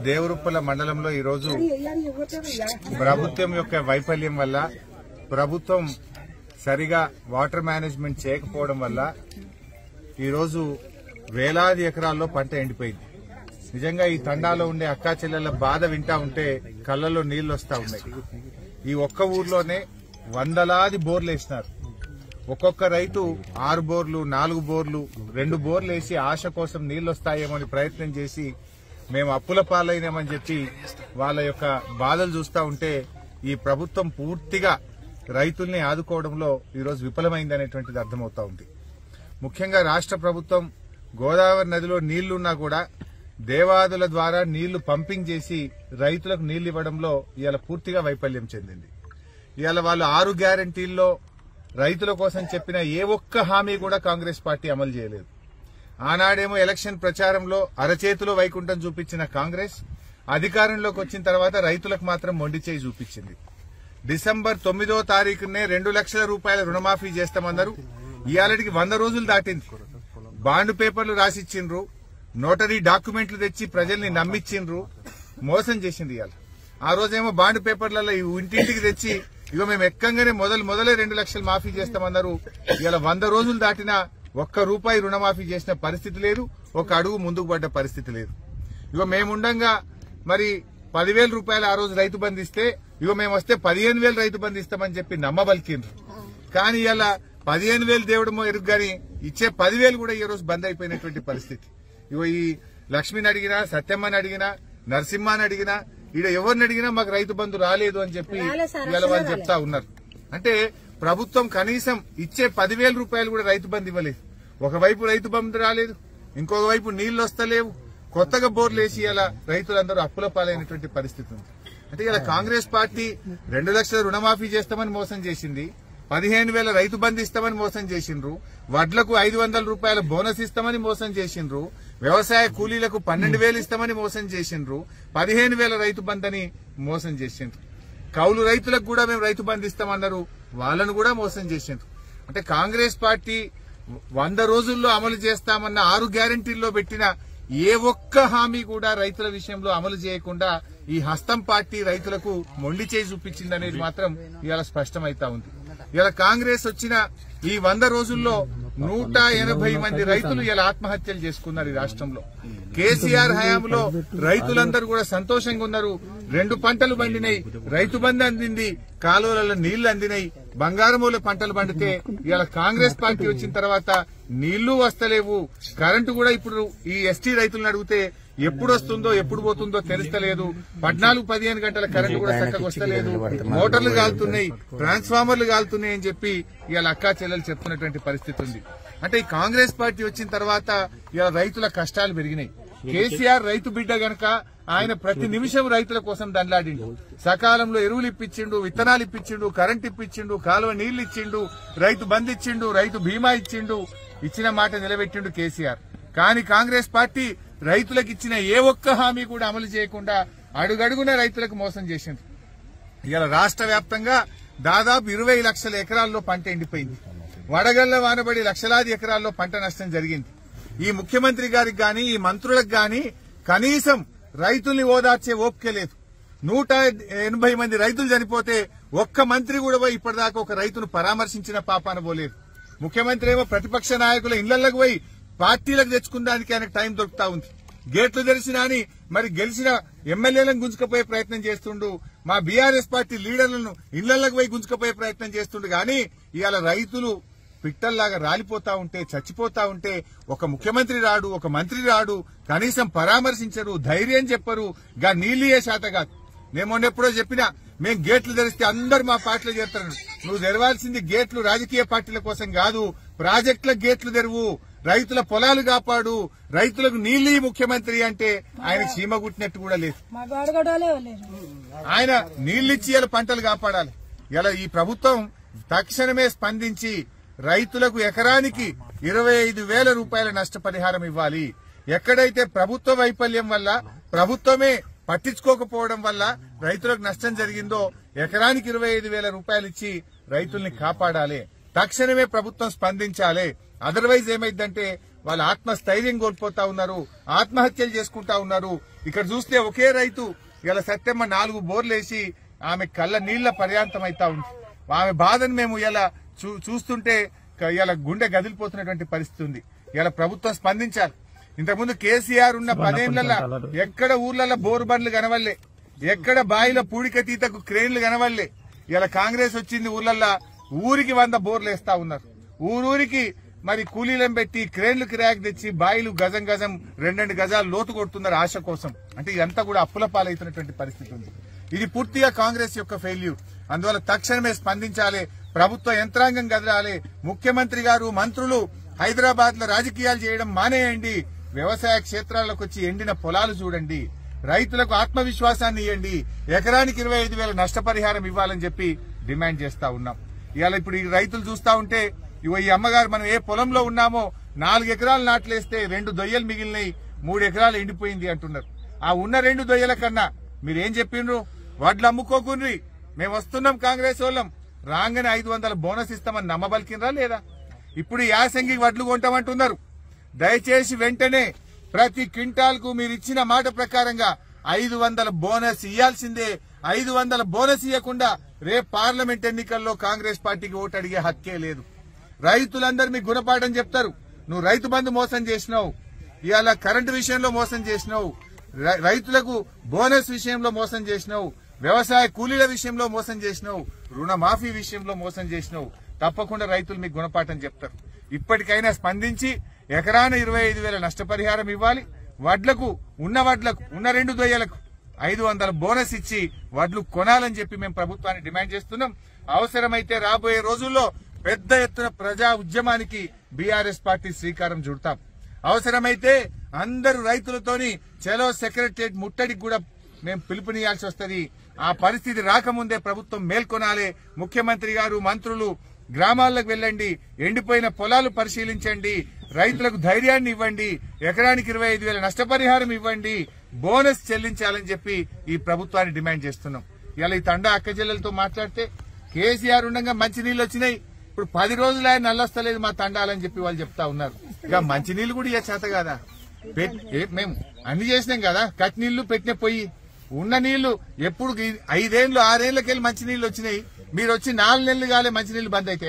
దేవరుప్పల మండలంలో ఈరోజు ప్రభుత్వం యొక్క వైఫల్యం వల్ల, ప్రభుత్వం సరిగా వాటర్ మేనేజ్మెంట్ చేయకపోవడం వల్ల ఈరోజు వేలాది ఎకరాల్లో పంట ఎండిపోయింది. నిజంగా ఈ తండాలో ఉండే అక్కా చెల్లెళ్ల బాధ వింటా ఉంటే కళ్లలో నీళ్లు వస్తా ఉన్నాయి. ఈ ఒక్క ఊర్లోనే వందలాది బోర్లు వేసినారు. ఒక్కొక్క రైతు 6 బోర్లు, 4 బోర్లు, 2 బోర్లు వేసి ఆశ కోసం నీళ్లు వస్తాయేమో అని ప్రయత్నం చేసి మేము అప్పుల పాలైనామని చెప్పి వాళ్ళ యొక్క బాధలు చూస్తా ఉంటే ఈ ప్రభుత్వం పూర్తిగా రైతుల్ని ఆదుకోవడంలో ఈరోజు విఫలమైందనేటువంటిది అర్థమవుతా ఉంది. ముఖ్యంగా రాష్ట్ర ప్రభుత్వం గోదావరి నదిలో నీళ్లున్నా కూడా దేవాదుల ద్వారా నీళ్లు పంపింగ్ చేసి రైతులకు నీళ్లు ఇవ్వడంలో ఇవాళ పూర్తిగా వైఫల్యం చెందింది. ఇవాళ వాళ్ళు 6 గ్యారంటీల్లో రైతుల కోసం చెప్పిన ఏ ఒక్క హామీ కూడా కాంగ్రెస్ పార్టీ అమలు చేయలేదు. ఆనాడేమో ఎలక్షన్ ప్రచారంలో అరచేతిలో వైకుంఠం చూపించిన కాంగ్రెస్ అధికారంలోకి వచ్చిన తర్వాత రైతులకు మాత్రం మొండి చేయి చూపించింది. డిసెంబర్ 9వ తారీఖునే 2 లక్షల రూపాయల రుణమాఫీ చేస్తామన్నారు. ఇవాళకి 100 రోజులు దాటింది. బాండ్ పేపర్లు రాసిచ్చిండ్రు, నోటరీ డాక్యుమెంట్లు తెచ్చి ప్రజల్ని నమ్మిచ్చిండ్రు, మోసం చేసింది. ఇవాళ ఆ రోజేమో బాండ్ పేపర్లలో ఇంటింటికి తెచ్చి ఇగో మేము ఎక్కంగానే మొదలే 2 లక్షలు మాఫీ చేస్తామన్నారు. ఇవాళ 100 రోజులు దాటినా ₹1 రుణమాఫీ చేసిన పరిస్థితి లేదు, ఒక అడుగు ముందుకు పడ్డ పరిస్థితి లేదు. ఇగో మేముండగా మరి 10,000 రూపాయలు ఆ రోజు రైతు బంధు ఇస్తే ఇగో మేము వస్తే 15,000 రైతు బంధు ఇస్తామని చెప్పి నమ్మబలికిండ్రు. కానీ ఇలా 15,000 దేవుడమో ఎరుగు గాని ఇచ్చే 10,000 కూడా ఈ రోజు బంద్ అయిపోయినటువంటి పరిస్థితి. ఇగో ఈ లక్ష్మిని అడిగినా, సత్యమ్మని అడిగినా, నరసింహని అడిగినా, ఈడ ఎవరిని అడిగినా మాకు రైతు బంధు రాలేదు అని చెప్పి ఇవాళ వాళ్ళు చెప్తా ఉన్నారు. అంటే ప్రభుత్వం కనీసం ఇచ్చే 10,000 రూపాయలు కూడా రైతు బంధు ఇవ్వలేదు. ఒకవైపు రైతు బంధు రాలేదు, ఇంకొక వైపు నీళ్లు వస్తలేవు, కొత్తగా బోర్లు వేసి ఇలా రైతులందరూ అప్పుల పాలైనటువంటి పరిస్థితి ఉంది. అంటే ఇలా కాంగ్రెస్ పార్టీ 2 లక్షల రుణమాఫీ చేస్తామని మోసం చేసింది, 15,000 రైతు బంధు ఇస్తామని మోసం చేసిండ్రు, వడ్లకు 500 రూపాయల బోనస్ ఇస్తామని మోసం చేసిండ్రు, వ్యవసాయ కూలీలకు 12,000 ఇస్తామని మోసం చేసిండ్రు, 15,000 రైతు బంధు అని మోసం చేసిండ్రు. కౌలు రైతులకు కూడా మేము రైతు బంధు ఇస్తామన్నారు, వాళ్ళను కూడా మోసం చేసిండ్రు. అంటే కాంగ్రెస్ పార్టీ 100 రోజుల్లో అమలు చేస్తామన్న 6 గ్యారంటీల్లో పెట్టిన ఏ ఒక్క హామీ కూడా రైతుల విషయంలో అమలు చేయకుండా ఈ హస్తం పార్టీ రైతులకు మొండి చేయి చూపించిందనేది మాత్రం ఇవాళ స్పష్టమైతా ఉంది. ఇలా కాంగ్రెస్ వచ్చిన ఈ 100 రోజుల్లో 180 మంది రైతులు ఇలా ఆత్మహత్యలు చేసుకున్నారు ఈ రాష్ట్రంలో. కేసీఆర్ హయాంలో రైతులందరూ కూడా సంతోషంగా ఉన్నారు. 2 పంటలు పండినాయి, రైతు బంధు అందింది, కాలువలలో నీళ్లు అందినాయి, బంగారమూల పంటలు పండితే ఇవాళ కాంగ్రెస్ పార్టీ వచ్చిన తర్వాత నీళ్లు వస్తలేవు, కరెంటు కూడా ఇప్పుడు ఈ ఎస్టీ రైతులను అడిగితే ఎప్పుడు వస్తుందో ఎప్పుడు పోతుందో తెలుస్తలేదు, 14-15 గంటల కరెంటు కూడా చక్కగా వస్తలేదు, మోటార్లు కాలుతున్నాయి, ట్రాన్స్ఫార్మర్లు కాలుతున్నాయి అని చెప్పి ఇవాళ అక్కా చెల్లెలు చెప్తున్నటువంటి పరిస్థితి ఉంది. అంటే ఈ కాంగ్రెస్ పార్టీ వచ్చిన తర్వాత ఇవాళ రైతుల కష్టాలు పెరిగినాయి. కేసీఆర్ రైతు బిడ్డ గనక ఆయన ప్రతి నిమిషం రైతుల కోసం దండలాడిండు. సకాలంలో ఎరువులు ఇప్పించిండు, విత్తనాలు ఇప్పించిండు, కరెంట్ ఇప్పించిండు, కాలువ నీళ్లు ఇచ్చిండు, రైతు బంధు ఇచ్చిండు, రైతు బీమా ఇచ్చిండు, ఇచ్చిన మాట నిలబెట్టిండు కేసీఆర్. కానీ కాంగ్రెస్ పార్టీ రైతులకు ఇచ్చిన ఏ ఒక్క హామీ కూడా అమలు చేయకుండా అడుగడుగున రైతులకు మోసం చేసింది. ఇవాళ రాష్ట్ర వ్యాప్తంగా దాదాపు 20 లక్షల ఎకరాల్లో పంట ఎండిపోయింది. వడగళ్ల వానబడి లక్షలాది ఎకరాల్లో పంట నష్టం జరిగింది. ఈ ముఖ్యమంత్రి గారికి గాని ఈ మంత్రులకు గాని కనీసం రైతుల్ని ఓదార్చే ఓపిక లేదు. 180 మంది రైతులు చనిపోతే ఒక్క మంత్రి కూడా పోయి ఇప్పటిదాకా ఒక రైతును పరామర్శించిన పాపాన పోలేదు. ముఖ్యమంత్రి ఏమో ప్రతిపక్ష నాయకుల ఇళ్లకు పోయి పార్టీలకు తెచ్చుకున్నానికి ఆయనకు టైం దొరుకుతా ఉంది. గేట్లు తెరిచినా అని మరి గెలిచిన ఎమ్మెల్యేలను గుంజుకపోయే ప్రయత్నం చేస్తుండు, మా బీఆర్ఎస్ పార్టీ లీడర్లను ఇళ్లకు పోయి గుంజుకపోయే ప్రయత్నం చేస్తుండు. కానీ ఇవాళ రైతులు పిట్టల్లాగా రాలిపోతా ఉంటే, చచ్చిపోతా ఉంటే ఒక ముఖ్యమంత్రి రాడు, ఒక మంత్రి రాడు, కనీసం పరామర్శించరు, ధైర్యం చెప్పరు, గా నీళ్లు ఏ శాత కాదు. నేను మొన్నెప్పుడో చెప్పినా మేం గేట్లు తెరిస్తే అందరు మా పార్టీలో చేస్తారు. నువ్వు తెరవాల్సింది గేట్లు రాజకీయ పార్టీల కోసం కాదు, ప్రాజెక్టుల గేట్లు తెరువు, రైతుల పొలాలు కాపాడు, రైతులకు నీళ్లు ముఖ్యమంత్రి అంటే ఆయన చీమ గుట్టినట్టు కూడా లేదు. ఆయన నీళ్లిచ్చి ఇలా పంటలు కాపాడాలి. ఇలా ఈ ప్రభుత్వం తక్షణమే స్పందించి రైతులకు ఎకరానికి 25,000 రూపాయల నష్టపరిహారం ఇవ్వాలి. ఎక్కడైతే ప్రభుత్వ వైఫల్యం వల్ల, ప్రభుత్వమే పట్టించుకోకపోవడం వల్ల రైతులకు నష్టం జరిగిందో ఎకరానికి 25,000 రూపాయలు ఇచ్చి రైతుల్ని కాపాడాలి. తక్షణమే ప్రభుత్వం స్పందించాలి. అదర్వైజ్ ఏమైందంటే వాళ్ళ ఆత్మస్థైర్యం కోల్పోతా ఉన్నారు, ఆత్మహత్యలు చేసుకుంటా ఉన్నారు. ఇక్కడ చూస్తే ఒకే రైతు ఇలా సత్యమ్మ 4 బోర్లేసి ఆమె కళ్ళ నీళ్ల పర్యాంతం అయితా ఉంది. ఆమె బాధను మేము ఇలా చూస్తుంటే ఇలా గుండె గదిలిపోతున్నటువంటి పరిస్థితి ఉంది. ఇలా ప్రభుత్వం స్పందించాలి. ఇంతకుముందు కేసీఆర్ ఉన్న 10 ఏళ్లలో ఎక్కడ ఊర్లలో బోరు బండ్లు కనవల్లే, ఎక్కడ బాయిలో పూడిక తీతకు క్రేన్లు కనవల్లే. ఇలా కాంగ్రెస్ వచ్చింది, ఊర్లల్లో ఊరికి 100 బోర్లు వేస్తా ఉన్నారు. ఊరూరికి మరి కూలీలను పెట్టి క్రేన్లు కిరాయికి తెచ్చి బాయిలు గజం గజం 2 గజాలు లోతు కొడుతున్నారు ఆశ కోసం. అంటే ఇదంతా కూడా అప్పుల పాలవుతున్నటువంటి పరిస్థితి ఉంది. ఇది పూర్తిగా కాంగ్రెస్ యొక్క ఫెయిల్యూర్. అందువల్ల తక్షణమే స్పందించాలి, ప్రభుత్వ యంత్రాంగం కదలాలి. ముఖ్యమంత్రి గారు, మంత్రులు హైదరాబాద్ లో రాజకీయాలు చేయడం మానేయండి. వ్యవసాయ క్షేత్రాలకు వచ్చి ఎండిన పొలాలు చూడండి, రైతులకు ఆత్మవిశ్వాసాన్ని ఇవ్వండి, ఎకరానికి 25,000 నష్టపరిహారం ఇవ్వాలని చెప్పి డిమాండ్ చేస్తా ఉన్నాం. ఇవాళ ఇప్పుడు ఈ రైతులు చూస్తా ఉంటే ఈ అమ్మగారు మనం ఏ పొలంలో ఉన్నామో 4 ఎకరాలు నాట్లేస్తే 2 దొయ్యలు మిగిలినాయి, 3 ఎకరాలు ఎండిపోయింది అంటున్నారు. ఆ ఉన్న 2 దొయ్యల కన్నా మీరేం చెప్పిండ్రు? వడ్లు అమ్ముకోకుండ్రి, మేము వస్తున్నాం కాంగ్రెస్ వాళ్ళం, రాగానే 500 బోనస్ ఇస్తామని నమ్మబలికినరా లేదా? ఇప్పుడు యాసంగి వడ్లు కొంటామంటున్నారు. దయచేసి వెంటనే ప్రతి క్వింటాల్ కు మీరు ఇచ్చిన మాట ప్రకారంగా 500 బోనస్ ఇయ్యాల్సిందే. 500 బోనస్ ఇవ్వకుండా రేపు పార్లమెంట్ ఎన్నికల్లో కాంగ్రెస్ పార్టీకి ఓటు అడిగే హక్కే లేదు. రైతులందరూ మీకు గుణపాఠం చెప్తారు. నువ్వు రైతు బంధు మోసం చేసినావు, ఇవాళ కరెంటు విషయంలో మోసం చేసినావు, రైతులకు బోనస్ విషయంలో మోసం చేసినావు, వ్యవసాయ కూలీల విషయంలో మోసం చేసినావు, రుణమాఫీ విషయంలో మోసం చేసినావు. తప్పకుండా రైతులు మీకు గుణపాఠం చెప్తారు. ఇప్పటికైనా స్పందించి ఎకరాన 25,000 నష్టపరిహారం ఇవ్వాలి. వడ్లకు ఉన్న 2 దొయ్యలకు 500 బోనస్ ఇచ్చి వడ్లు కొనాలని చెప్పి మేము ప్రభుత్వాన్ని డిమాండ్ చేస్తున్నాం. అవసరమైతే రాబోయే రోజుల్లో పెద్ద ఎత్తున ప్రజా ఉద్యమానికి బీఆర్ఎస్ పార్టీ శ్రీకారం చుడతాం. అవసరమైతే అందరు రైతులతోని చలో సెక్రటరియట్ ముట్టడికి కూడా మేము పిలుపునియాల్సి వస్తుంది. ఆ పరిస్థితి రాకముందే ప్రభుత్వం మేల్కొనాలి. ముఖ్యమంత్రి గారు, మంత్రులు గ్రామాలకు వెళ్లండి, ఎండిపోయిన పొలాలు పరిశీలించండి, రైతులకు ధైర్యాన్ని ఇవ్వండి, ఎకరానికి 25,000 నష్టపరిహారం ఇవ్వండి, బోనస్ చెల్లించాలని చెప్పి ఈ ప్రభుత్వాన్ని డిమాండ్ చేస్తున్నాం. ఇలా ఈ తండా అక్క చెల్లెలతో మాట్లాడితే కేసీఆర్ ఉండగా మంచినీళ్లు వచ్చినాయి, ఇప్పుడు 10 రోజులు ఆయన నల్లొస్తలేదు మా తండాలని చెప్పి వాళ్ళు చెప్తా ఉన్నారు. ఇక మంచినీళ్లు కూడా ఇక చేత కదా, మేము అన్ని చేసినాం కదా, కట్ నీళ్లు పెట్టిన పొయ్యి ఉన్న నీళ్లు ఎప్పుడు 5 ఏళ్లు 6 ఏళ్లకెళ్ళి మంచినీళ్లు వచ్చినాయి. మీరు వచ్చి 4 నెలలు కాలే మంచినీళ్లు బంద్ అయితే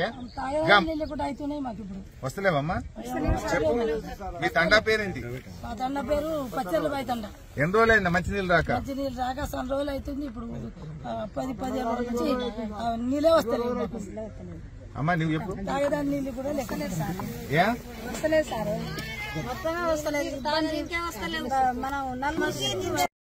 వస్తలేవమ్మా? చెప్పు, మీ తండా పేరేంటి? ఎన్ని రోజులైందా మంచినీళ్ళు రాక? మంచినీళ్ళు రాక 2 రోజులు అవుతుంది. ఇప్పుడు 10-15 రోజుల నుంచి నీళ్ళే వస్తలేదు అమ్మా. నువ్వు ఎప్పుడు తాగేదాని నీళ్ళు కూడా లెక్కలేదు సార్, వస్తలేదు సార్, మొత్తమే వస్తలేదు. మనం